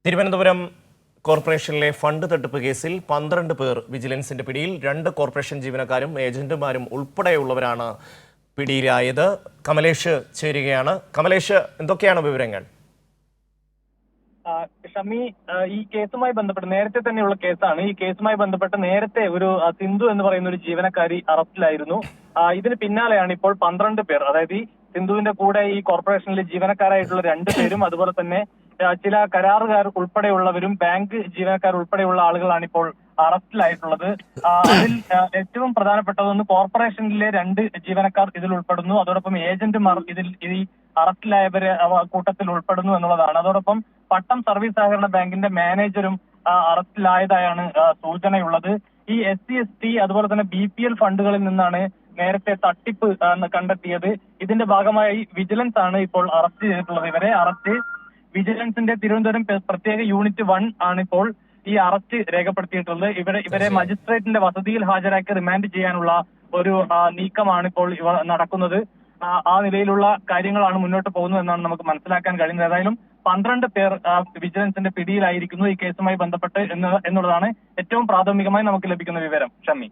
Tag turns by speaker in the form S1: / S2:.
S1: തിരുവനന്തപുരം കോർപ്പറേഷനിലെ ഫണ്ട് തട്ടിപ്പ് കേസിൽ 12 പേർ വിജിലൻസിന്റെ പിടിയിൽ. 2 കോർപ്പറേഷൻ ജീവനക്കാരും ഏജന്റുമാരും ഉൾപ്പെടെയുള്ളവരാണ് പിടിയിലായത്. കമലേഷ് ചേരുകയാണ്. കമലേഷ്, എന്തൊക്കെയാണ് വിവരങ്ങൾ?
S2: ഷമി, ഈ കേസുമായി ബന്ധപ്പെട്ട് നേരത്തെ തന്നെയുള്ള കേസാണ്. ഈ കേസുമായി ബന്ധപ്പെട്ട് നേരത്തെ ഒരു സിന്ധു എന്ന് പറയുന്ന ഒരു ജീവനക്കാരി അറസ്റ്റിലായിരുന്നു. ഇതിന് പിന്നാലെയാണ് ഇപ്പോൾ 12 പേർ, അതായത് ഈ സിന്ധുവിന്റെ കൂടെ ഈ കോർപ്പറേഷനിലെ ജീവനക്കാരായിട്ടുള്ള 2 പേരും അതുപോലെ തന്നെ ചില കരാറുകാർ ഉൾപ്പെടെയുള്ളവരും ബാങ്ക് ജീവനക്കാർ ഉൾപ്പെടെയുള്ള ആളുകളാണ് ഇപ്പോൾ അറസ്റ്റിലായിട്ടുള്ളത്. അതിൽ ഏറ്റവും പ്രധാനപ്പെട്ടതൊന്ന് കോർപ്പറേഷനിലെ 2 ജീവനക്കാർ ഇതിൽ ഉൾപ്പെടുന്നു. അതോടൊപ്പം ഏജന്റുമാർ ഇതിൽ ഈ അറസ്റ്റിലായവരെ കൂട്ടത്തിൽ ഉൾപ്പെടുന്നു എന്നുള്ളതാണ്. അതോടൊപ്പം പട്ടം സർവീസ് സഹകരണ ബാങ്കിന്റെ മാനേജരും അറസ്റ്റിലായതായാണ് സൂചനയുള്ളത്. ഈ SC/ST അതുപോലെ തന്നെ BPL ഫണ്ടുകളിൽ നിന്നാണ് നേരത്തെ തട്ടിപ്പ് കണ്ടെത്തിയത്. ഇതിന്റെ ഭാഗമായി വിജിലൻസ് ആണ് ഇപ്പോൾ അറസ്റ്റ് ചെയ്തിട്ടുള്ളത്. വിജിലൻസിന്റെ തിരുവനന്തപുരം പ്രത്യേക യൂണിറ്റ് 1 ആണിപ്പോൾ ഈ അറസ്റ്റ് രേഖപ്പെടുത്തിയിട്ടുള്ളത്. ഇവരെ മജിസ്ട്രേറ്റിന്റെ വസതിയിൽ ഹാജരാക്കി റിമാൻഡ് ചെയ്യാനുള്ള ഒരു നീക്കമാണ് ഇപ്പോൾ നടക്കുന്നത്. ആ നിലയിലുള്ള കാര്യങ്ങളാണ് മുന്നോട്ട് പോകുന്നത് എന്നാണ് നമുക്ക് മനസ്സിലാക്കാൻ കഴിയുന്നത്. ഏതായാലും 12 പേർ വിജിലൻസിന്റെ പിടിയിലായിരിക്കുന്നു ഈ കേസുമായി ബന്ധപ്പെട്ട് എന്നുള്ളതാണ് ഏറ്റവും പ്രാഥമികമായി നമുക്ക് ലഭിക്കുന്ന വിവരം. ഷമി.